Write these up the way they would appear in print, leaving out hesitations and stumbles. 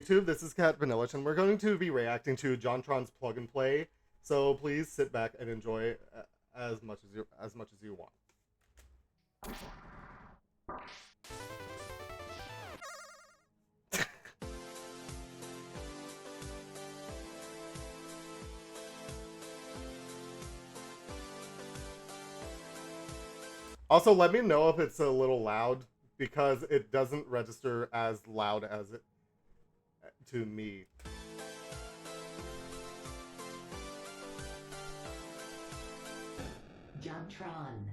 YouTube, this is Cat Vanillish, and we're going to be reacting to Jontron's plug and play. So please sit back and enjoy as much as you want. Also, let me know if it's a little loud because it doesn't register as loud as it to me. Jontron.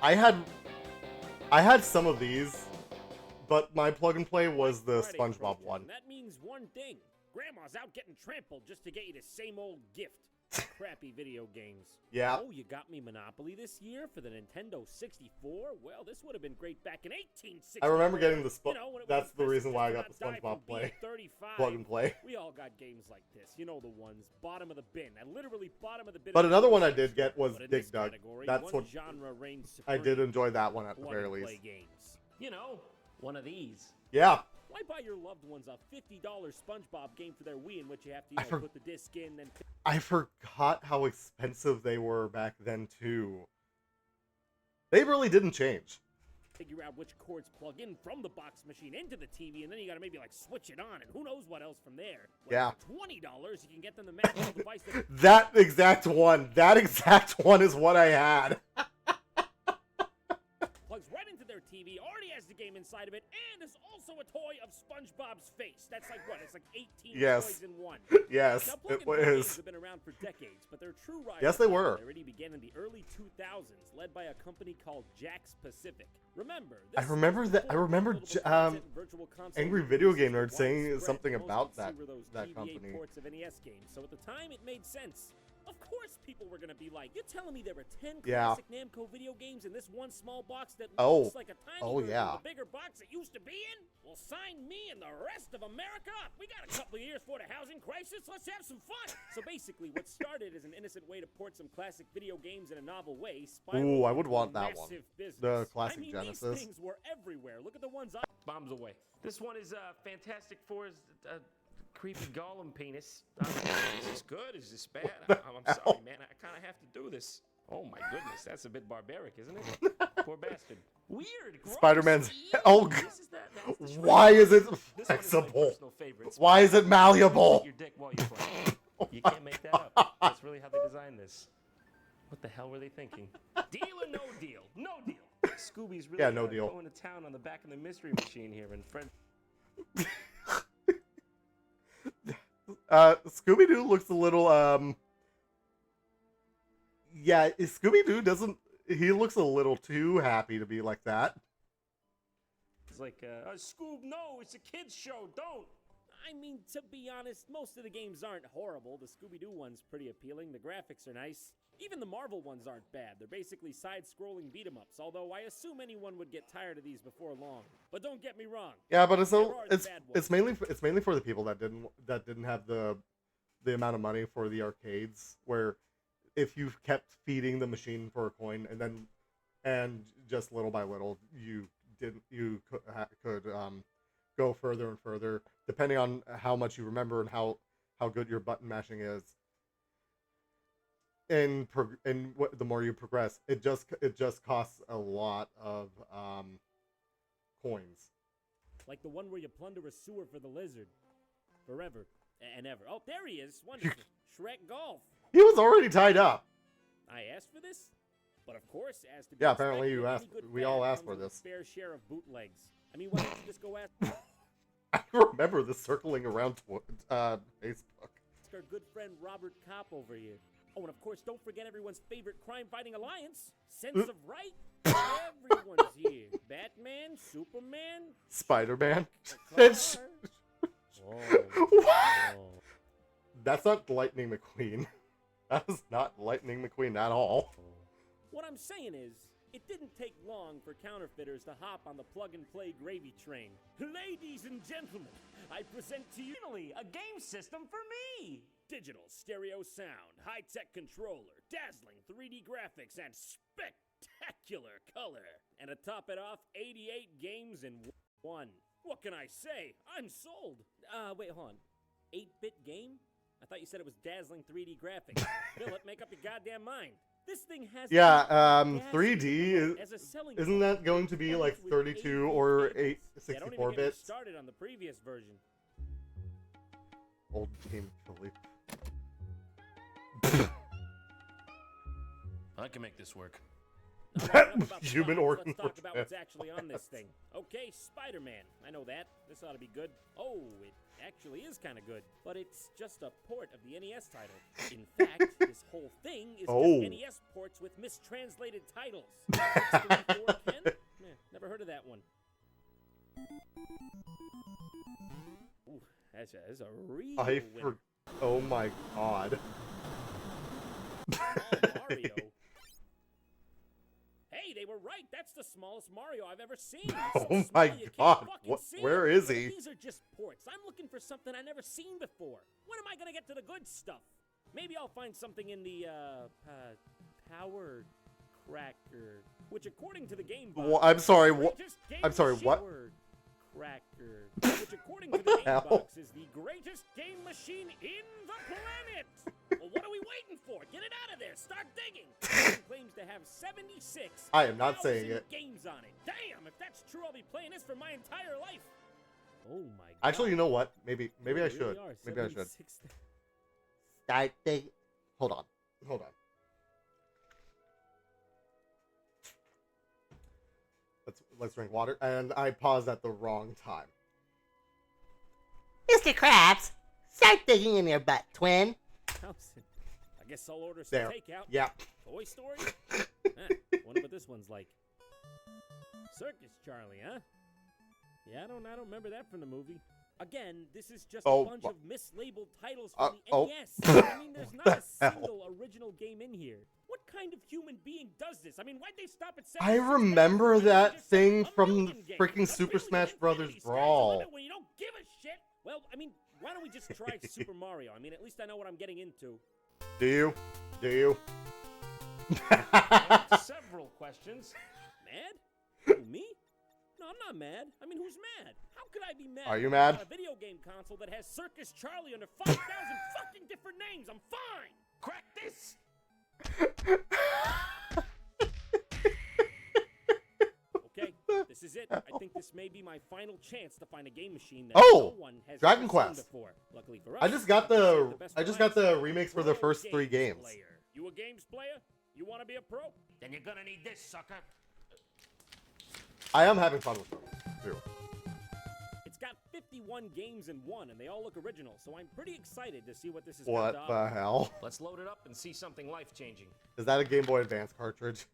I had some of these, but my plug and play was the SpongeBob one. That means one thing. Grandma's out getting trampled just to get you the same old gift. Crappy video games. Yeah. Oh, you got me Monopoly this year for the Nintendo 64? Well, this would have been great back in 1864. I remember getting the that's the was reason why I got the die from SpongeBob play. B35. Plug and play. We all got games like this. You know the ones. Bottom of the bin. And literally bottom of the bin. But another one I did get was Dig Dug. Category, That's what genre reigns I supreme. did enjoy that one at the Plug very and least. play games. You know, one of these. Yeah. Why buy your loved ones a $50 SpongeBob game for their Wii in which you have to put the disc in and... I forgot how expensive they were back then, too. They really didn't change. Figure out which cords plug in from the box machine into the TV, and then you gotta maybe, like, switch it on, and who knows what else from there. Well, yeah. For $20, you can get them the magical device that... That exact one is what I had. Plugs right into their TV, already has the game inside of it, and is also a toy of SpongeBob's face. That's like what? It's like 18 toys in one. Yes, now, it was. Have been around for decades, but their true rise yes, they were. Already began in the early 2000s, led by a company called Jack's Pacific. Remember, I remember Angry Video Game Nerd saying something about that company. Ports of NES games, so at the time it made sense. Of course people were gonna be like, you're telling me there were 10 classic Namco video games in this one small box that looks like a tiny version of the bigger box it used to be in? Well, sign me and the rest of America up. We got a couple of years for the housing crisis. Let's have some fun. So basically, what started as an innocent way to port some classic video games in a novel way spiraled Ooh, I would want that one. Business. The classic Genesis. These things were everywhere. Look at the ones I... Bombs away. This one is Fantastic Four's... creepy Gollum penis. Is this good? Is this bad? I'm sorry, man. I kind of have to do this. Oh my goodness, that's a bit barbaric, isn't it? Poor bastard. Weird. Spider-Man's. Oh, why is it flexible? Why is it malleable? Your dick while you play. You can't make that up. That's really how they designed this. What the hell were they thinking? Deal or no deal? No deal. Scooby's really no deal. Going to town on the back of the mystery machine here, and Fred. Scooby-Doo looks a little, yeah, Scooby-Doo he looks a little too happy to be like that. It's like, Scoob, no, it's a kid's show, don't! I mean, to be honest, most of the games aren't horrible. The Scooby-Doo one's pretty appealing, the graphics are nice. Even the Marvel ones aren't bad. They're basically side-scrolling beat-em-ups, although I assume anyone would get tired of these before long. But don't get me wrong. Yeah, but it's mainly for the people that didn't have the amount of money for the arcades, where if you kept feeding the machine for a coin and just little by little you could go further and further depending on how much you remember and how good your button mashing is. And the more you progress, it just costs a lot of coins. Like the one where you plunder a sewer for the lizard, forever and ever. Oh, there he is! Wonderful. Shrek Golf. He was already tied up. I asked for this, but of course, as to be apparently you asked. We all asked for this. Fair share of bootlegs. I mean, why don't you just go ask? I remember this circling around Facebook. Our good friend Robert Kopp over here. Oh, and of course, don't forget everyone's favorite crime-fighting alliance, Sense of Right. Everyone's here. Batman, Superman, Spider-Man. That's not Lightning McQueen. That is not Lightning McQueen at all. What I'm saying is, it didn't take long for counterfeiters to hop on the plug-and-play gravy train. Ladies and gentlemen, I present to you a game system for me! Digital stereo sound, high-tech controller, dazzling 3D graphics, and spectacular color. And to top it off, 88 games in one. What can I say? I'm sold. Wait, hold on. 8-bit game? I thought you said it was dazzling 3D graphics. Philip, make up your goddamn mind. This thing has 3D isn't that going to be like 32 or 64 bits? Started on the previous version. Old game Philip. I can make this work. Human organ. Let's talk about what's actually on this thing. Okay, Spider-Man. I know that. This ought to be good. Oh, it actually is kind of good. But it's just a port of the NES title. In fact, this whole thing is just NES ports with mistranslated titles. 6, 3, 4, 10? Never heard of that one. Ooh, that's a real winner. Oh my god. Mario. Hey, they were right. That's the smallest Mario I've ever seen. Oh my god. Where is he? These are just ports. I'm looking for something I've never seen before. When am I going to get to the good stuff? Maybe I'll find something in the, Power Cracker, which according to the game box... Well, I'm sorry, what? I'm sorry, what? Power Cracker, which according to the game box is the greatest game machine in the planet. Well, what are we waiting for? Get it out of there. Start digging. It claims to have 76. I am not saying it. Games on it. Damn, if that's true, I'll be playing this for my entire life. Oh my god. Actually, you know what? Maybe I should. Maybe I should. Start digging. Hold on. Let's drink water. And I paused at the wrong time. Mr. Krabs, start digging in your butt, twin. I guess I'll order some takeout. Yeah. Toy Story? Wonder what this one's like. Circus Charlie, huh? Yeah, I don't remember that from the movie. Again, this is just a bunch of mislabeled titles from the NES. I mean, there's not a single original game in here. What kind of human being does this? I mean, why'd they stop at 7? I remember that thing from freaking Super Smash Brothers Brawl. When you don't give a shit. Well, I mean, why don't we just try Super Mario? I mean, at least I know what I'm getting into. Do you? Several questions. Mad? Who, me? No, I'm not mad. I mean, who's mad? How could I be mad? Are you mad? A video game console that has Circus Charlie under 5,000 fucking different names. I'm fine. Crack this. Okay, this is it. I think this may be my final chance to find a game machine that no one has Dragon ever Quest. seen before. Luckily for us, I just got the remakes for the first 3 games. You a games player? You want to be a pro? Then you're gonna need this, sucker. I am having fun with them, too. It's got 51 games in one, and they all look original, so I'm pretty excited to see what this is. What the hell? Let's load it up and see something life-changing. Is that a Game Boy Advance cartridge?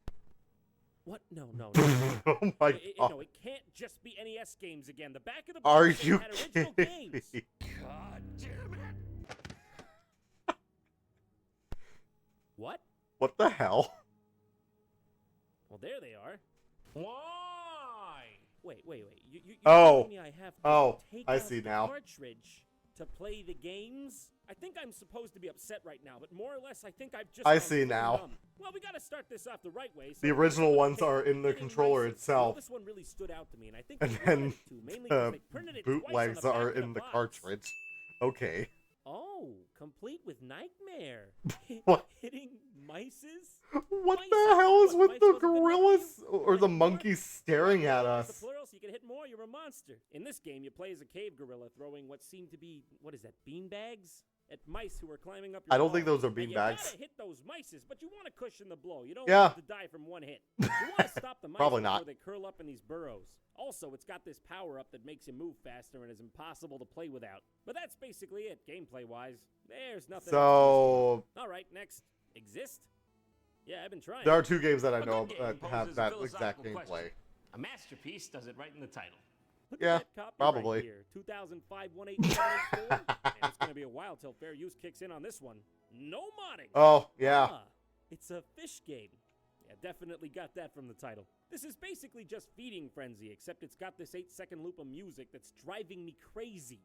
What? No. Oh my god. No, it can't just be NES games again. The back of the box had original games. God damn it. What? What the hell? Well, there they are. Why? Wait. You telling me I have to take I out see the now. cartridge to play the games? I think I'm supposed to be upset right now, but more or less, I think I've just. I see now. Well, we got to start this off the right way. So The original ones are in the controller itself. This one really stood out to me, and I think And then the bootlegs are in the cartridge. Okay. Oh, complete with Nightmare. What? Hitting mices? What the hell is with the gorillas or the monkeys staring at us? The plural, so you can hit more, you're a monster. In this game, you play as a cave gorilla throwing what seem to be, what is that, beanbags? At mice who are climbing up your I don't wall. think those are You beanbags. gotta hit those mices, but you want to cushion the blow. You don't Yeah. want to die from one hit. You want to stop the mice Probably before not. they curl up in these burrows. Also, it's got this power-up that makes you move faster and is impossible to play without. But that's basically it, gameplay-wise. There's nothing else. All right, next. Exist? Yeah, I've been trying. There are 2 games that I A know good that game have poses that a exact philosophical gameplay. A masterpiece does it right in the title. Look Yeah, at that copyright probably. Here. 2005 18784. And it's going to be a while till fair use kicks in on this one. No modding. Oh, yeah. Ah, it's a fish game. Yeah, definitely got that from the title. This is basically just Feeding Frenzy, except it's got this 8-second loop of music that's driving me crazy.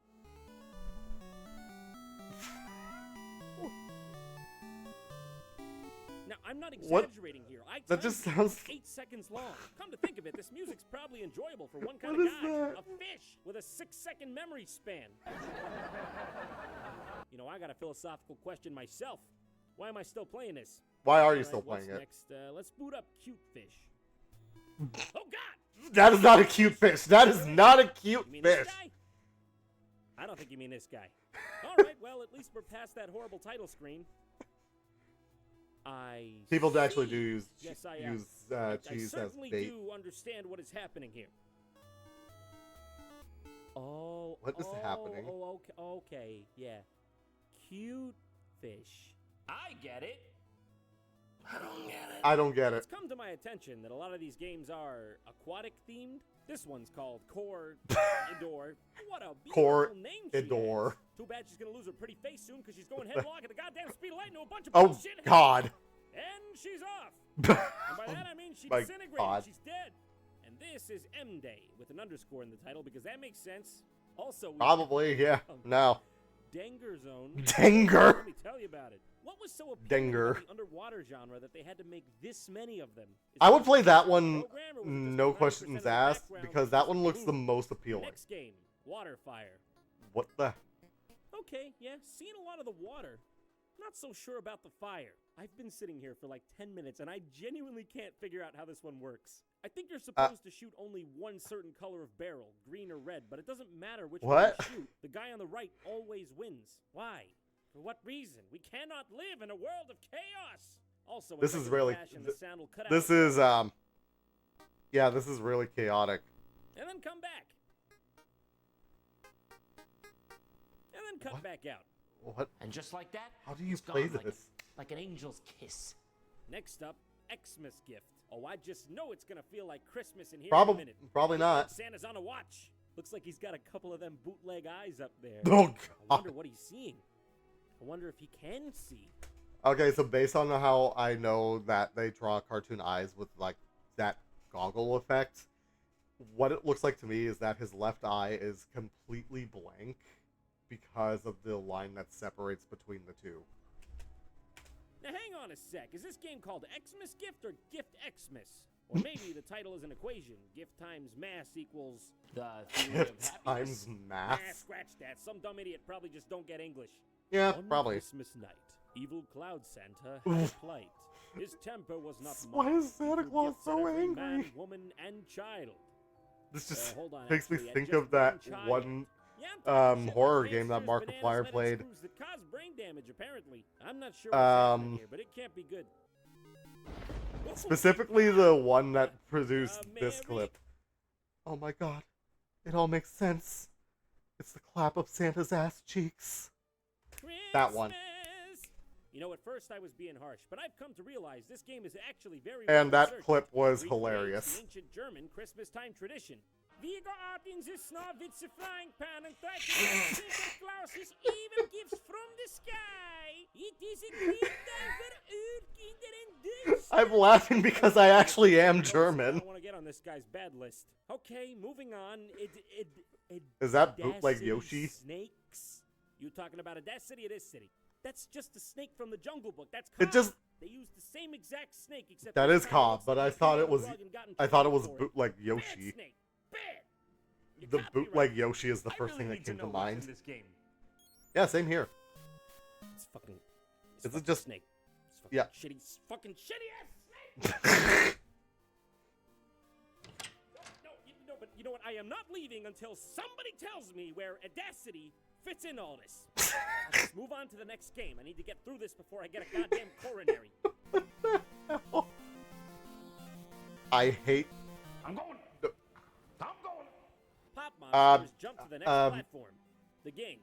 Now, I'm not What? exaggerating here. That just sounds... 8 seconds long. Come to think of it, this music's probably enjoyable for one kind What of is guy. that? A fish with a 6-second memory span. You know, I got a philosophical question myself. Why am I still playing this? Why are you All still right, what's playing it? next? Let's boot up Cute Fish. Oh, God! That is not a cute fish. That is not a cute You mean fish. this guy? I don't think you mean this guy. All right, well, at least we're past that horrible title screen. People actually see. do use Yes, I cheese as certainly bait. do understand what is happening here. Oh, What is happening? Oh, okay, yeah. Cute fish. I get it. I don't get it. I don't get it. It's come to my attention that a lot of these games are aquatic themed. This one's called Core Adore. What a beautiful name she Adore. has. Too bad she's gonna lose her pretty face soon because she's going headlong at the goddamn speed of light into a bunch of Oh, bullshit. God. And she's off. And by that I mean she My disintegrated. God. She's dead. And this is M Day with an underscore in the title because that makes sense. Also, we Probably, yeah. No. Danger Zone. Danger. Let me tell you about it. What was so appealing Danger. about the underwater genre that they had to make this many of them? Is I it would play just that the one, program, or was it just no 90% questions of the asked, background because was that just one looks the boom? most appealing. Next game, Waterfire. What the? Okay, yeah, seen a lot of the water. Not so sure about the fire. I've been sitting here for like 10 minutes and I genuinely can't figure out how this one works. I think you're supposed to shoot only one certain color of barrel, green or red, but it doesn't matter which one What? you shoot. The guy on the right always wins. Why? For what reason? We cannot live in a world of chaos. Also, in This is regular really... fashion, the sound will cut This out. is, yeah, this is really chaotic. And then come back. And then cut What? back out. And just like that, How do you it's play gone this? like an angel's kiss. Next up, Xmas gift. Oh, I just know it's gonna feel like Christmas in here in a Probably, minute. probably Looks like not. Santa's on a watch. Looks like he's got a couple of them bootleg eyes up there. Oh, I God. wonder what he's seeing. I wonder if he can see. Okay, so based on how I know that they draw cartoon eyes with, like, that goggle effect, what it looks like to me is that his left eye is completely blank because of the line that separates between the two. Now hang on a sec. Is this game called Xmas Gift or Gift Xmas? Or maybe the title is an equation. Gift times mass equals... The theory of Gift happiness. times math? Nah, scratch that. Some dumb idiot probably just don't get English. Yeah, On probably. Christmas night, evil Cloud Santa had a plight. His temper was not Why mild. is Santa He threw Claus gifts at so every Man, angry? woman, and child. This just Hold on, makes me actually, at think just of that child. one Yeah, I'm talking shit horror like game that hamsters, Markiplier bananas, played. medic screws that cause brain damage, apparently. I'm not sure what's happening here, but it can't be good. Whoa, Specifically the one that produced this Mary. clip. Oh my god. It all makes sense. It's the clap of Santa's ass cheeks. That one. Christmas. You know, at first I was being harsh, but I've come to realize this game is actually very And well that researched. clip was It recreates hilarious. the ancient German Christmas time tradition. Wir go out in the snow with the frying pan and try to get Santa Claus's evil gifts from the sky. It is a great time for all kinder and Dutch. I'm laughing because I actually am I German. don't want to get on this guy's bad list. Okay, moving on. Is that bootleg Audacity Yoshi? Snakes? You talking about Audacity or this city? That's just a snake from the Jungle Book. That's It Cobb. just- They used the same exact snake except That this is time Cobb, it's but I like thought he it was drug and got in I thought it trouble was for bootleg Bad Yoshi. snake. Bad. You're The copyright. bootleg Yoshi is the I first really thing that need to came know to what's mind. in this game. Yeah, same here. It's fucking. Is it fucking just- snake? It's fucking Yeah. shitty, fucking shitty ass snake. No, but you know what? I am not leaving until somebody tells me where Audacity fits in all this. Let's move on to the next game. I need to get through this before I get a goddamn coronary. I hate I'm going. I'm going. Pop monsters jump to the next platform. The game.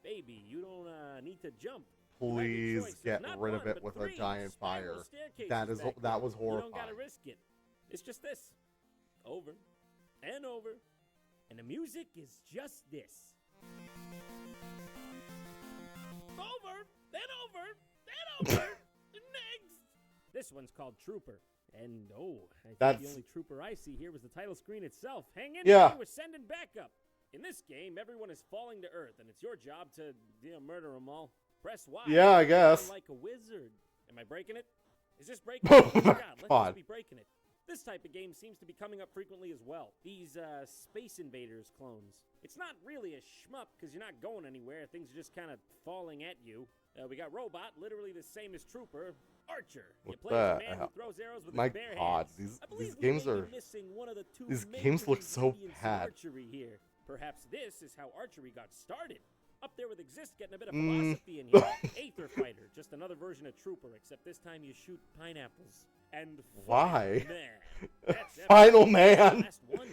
Baby, you don't need to jump. You have your please choice of get not rid of one, it but with a 3 giant spiral fire. staircases That is back that there. was You don't horrifying. gotta risk it. It's just this. Over and over. And the music is just this. Over, then over, then over. Next. This one's called Trooper. And I think the That's- only trooper I see here was the title screen itself. Hang in Yeah. there, we're sending backup. In this game, everyone is falling to earth, and it's your job to murder them all. Press Y. Yeah, I to guess. run like a wizard. Am I breaking it? Is this breaking? Oh my God, let God. this be breaking it. This type of game seems to be coming up frequently as well. These Space Invaders clones. It's not really a shmup because you're not going anywhere. Things are just kind of falling at you. We got Robot, literally the same as Trooper. Archer. You What play as a the man hell? who throws arrows with My his bare God, hands. these games are. These games look so bad. Archery here. Perhaps this is how archery got started. Up there with Exist, getting a bit of philosophy in here. Aether Fighter, just another version of Trooper, except this time you shoot pineapples. And Why? Man. That's Final Man. last one.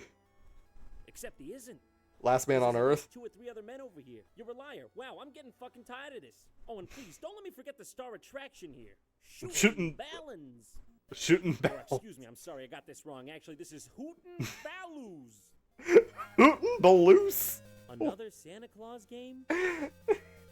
Except he isn't. Last man on Earth. 2 or 3 other men over here. You're a liar. Wow, I'm getting fucking tired of this. Oh, and please, don't let me forget the star attraction here. Shooting Balloons. Shooting Or, Balloons. excuse me, I'm sorry, I got this wrong. Actually, this is Hootin' Balloos. Hootin' Balloos. Another Santa Claus game?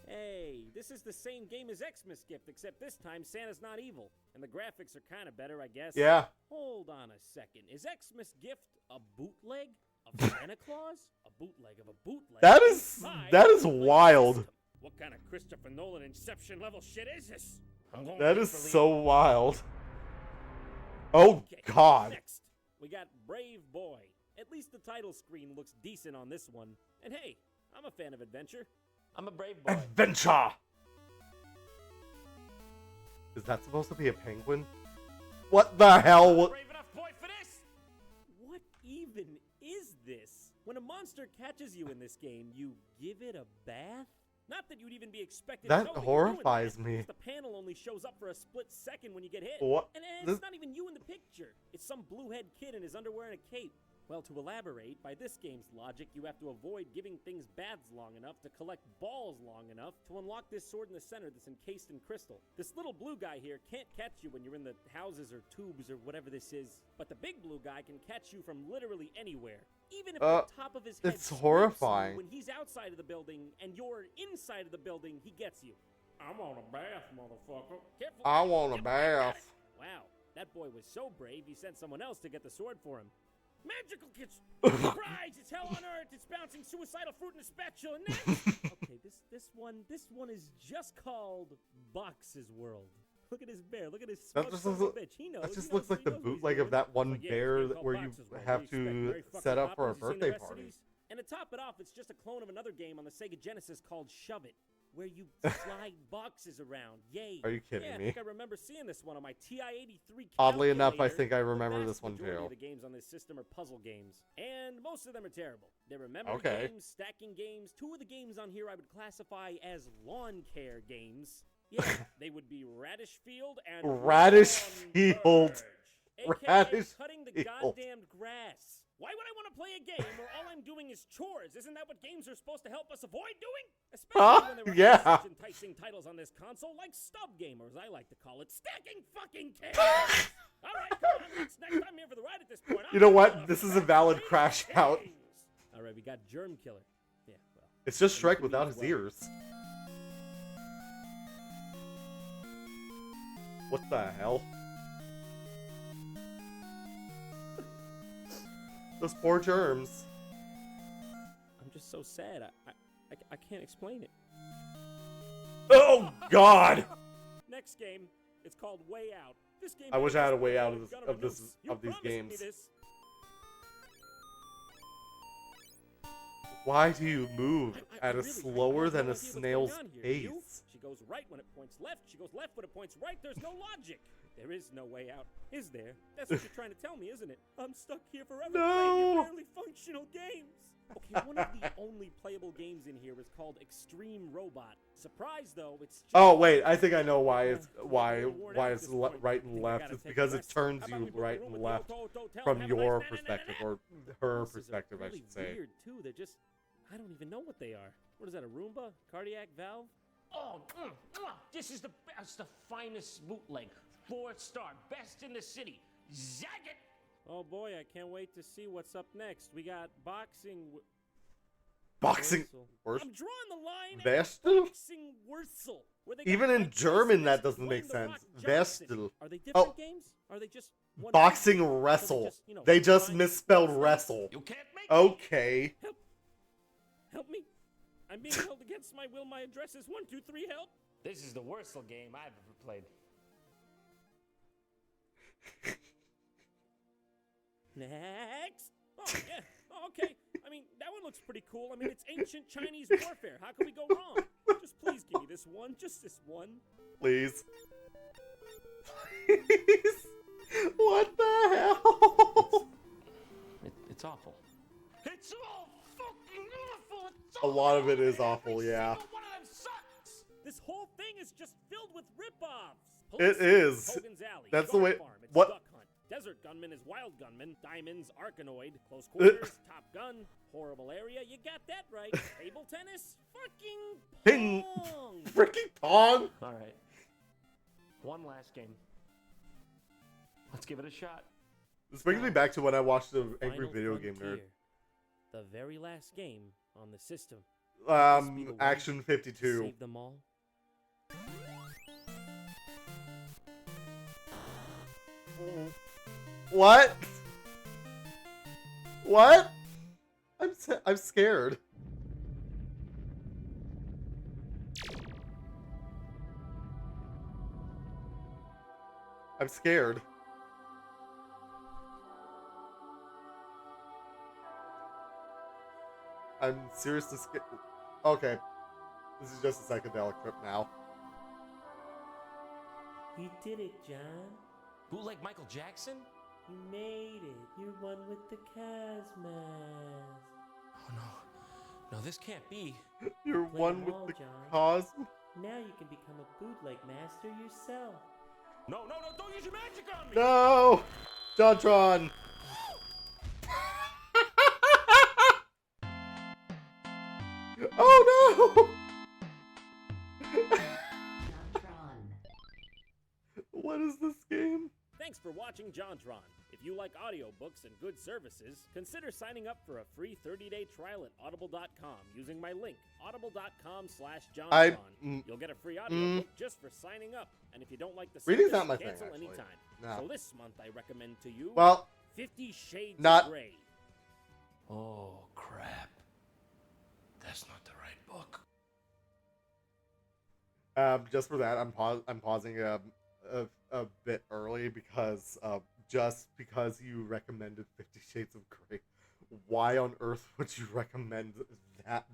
Hey, this is the same game as Xmas Gift, except this time Santa's not evil. And the graphics are kind of better, I guess. Yeah. Hold on a second. Is Xmas Gift a bootleg of Santa Claus? A bootleg of a bootleg? That is Inside wild. system. What kind of Christopher Nolan Inception level shit is this? That is so wild. Oh God. Next, we got Brave Boy. At least the title screen looks decent on this one. And hey, I'm a fan of adventure. I'm a brave boy. Adventure. Is that supposed to be a penguin? What the hell? Brave enough boy for this? What even is this? When a monster catches you in this game, you give it a bath? Not that you'd even be expected That to know horrifies you're doing me. that, 'cause the panel only shows up for a split second when you get hit. What? And This- it's not even you in the picture. It's some blue-head kid in his underwear and a cape. Well, to elaborate, by this game's logic, you have to avoid giving things baths long enough to collect balls long enough to unlock this sword in the center that's encased in crystal. This little blue guy here can't catch you when you're in the houses or tubes or whatever this is, but the big blue guy can catch you from literally anywhere. Even if the top of his head it's scrapes horrifying. you when he's outside of the building and you're inside of the building, he gets you. I want a bath, motherfucker. Careful. I want a Yep, I got bath. it. Wow, that boy was so brave, he sent someone else to get the sword for him. Magical kids! Surprise! It's hell on earth! It's bouncing suicidal fruit in a spatula next! Okay, this one is just called Box's World. Look at his bear. Look at his That smug just son of looks, a bitch. He knows. that just he looks knows, like the he knows what he's bootleg of doing. that one But yeah, bear it's called where you Box's World. have What do you expect, to Mary fucking set up for a Poppins? You seen the birthday rest of party. these? And to top it off, it's just a clone of another game on the Sega Genesis called Shove It, where you slide boxes around. Yay. Are you kidding Yeah, I me? think I remember seeing this one on my TI-83 Oddly enough, I calculator. think I The remember vast this one majority too. of the games on this system are puzzle games, and most of them are terrible. They're memory Okay. games, stacking games. 2 of the games on here I would classify as lawn care games. Yeah, they would be Radish Field and Radish Lawn Field. Purge, aka Radish cutting the Field. goddamn grass. Why would I want to play a game where all I'm doing is chores? Isn't that what games are supposed to help us avoid doing? Especially when there are Yeah. such enticing titles on this console like Stub Game, or as I like to call it, Stacking Fucking Cans. All right, come on, next I'm here for the ride at this point. You know what? This is a valid crash out. All right, we got Germ Killer. Yeah, well. It's just that used Shrek to be without as his well. ears. What the hell? Those poor germs. I'm just so sad. I can't explain it. Oh God! Next game, it's called Way Out. This game I wish I had a way out of of these games. Why do you move at a slower than a snail's pace? She goes right when it points left. She goes left when it points right. There's no logic. There is no way out, is there? That's what you're trying to tell me, isn't it? I'm stuck here forever playing your barely functional games. Okay, one of the only playable games in here is called Extreme Robot. Surprise though, it's just Oh wait, I think I know why it's right and left. It's because it turns you right and left from your perspective, or her perspective, I should say. Weird too. They're just, I don't even know what they are. What is that? A Roomba? Cardiac valve? Oh, this is the best, the finest bootleg. 4-star, best in the city. Zag it! Oh boy, I can't wait to see what's up next. We got boxing. Boxing. Wurzel. I'm drawing the line. at Vestel? Boxing Wurzel, where they Even got in Mike German, Tyson that doesn't Dwayne make "The sense. Rock" Johnson. Vestel. Are they different Oh. games? Are they just one Boxing game? Or wrestle. just, you know, They just combined? misspelled wrestle. You can't make it. Okay. Help me! I'm being held against my will. My address is 123. Help! This is the worst game I've ever played. Next. Oh, yeah. Oh, okay. I mean, that one looks pretty cool. I mean, it's ancient Chinese warfare. How can we go wrong? Just please give me this one. Just this one. Please. Please. What the hell? It's awful. It's all fucking awful. It's A lot of it is awful, every yeah. single one of them sucks. This whole thing is just filled with rip-offs. It is. Hogan's Alley, That's the way. Farm, it's What? Duck Hunt. Desert Gunman is Wild Gunman. Diamonds, Arkanoid. Close Quarters, Top Gun. Horrible Area. You got that right. Table tennis. Fucking Ping. Pong. Freaking Pong. All right. One last game. Let's give it a shot. This brings me back to when I watched the Angry Final Video Game Nerd. Frontier. The very last game on the system. Must be the one. Action 52. Save them all. What? What? I'm scared. I'm scared. I'm seriously scared. Okay. This is just a psychedelic trip now. You did it, John. Bootleg Michael Jackson? You made it. You're one with the Casmas. Oh no. No, this can't be. You're Play one them with all, the John. cosm. Now you can become a bootleg master yourself. No, don't use your magic on me! No! Jontron! Oh no! What is this game? Thanks for watching Jontron. If you like audiobooks and good services, consider signing up for a free 30-day trial at audible.com using my link, audible.com/Jontron. You'll get a free audiobook just for signing up. And if you don't like the Reading's service, not my thing, cancel actually. anytime. No. So this month I recommend to you Well, 50 Shades not- of Grey. Oh, crap. That's not the right book. just for that, I'm pausing a bit early because just because you recommended 50 Shades of Grey, why on earth would you recommend that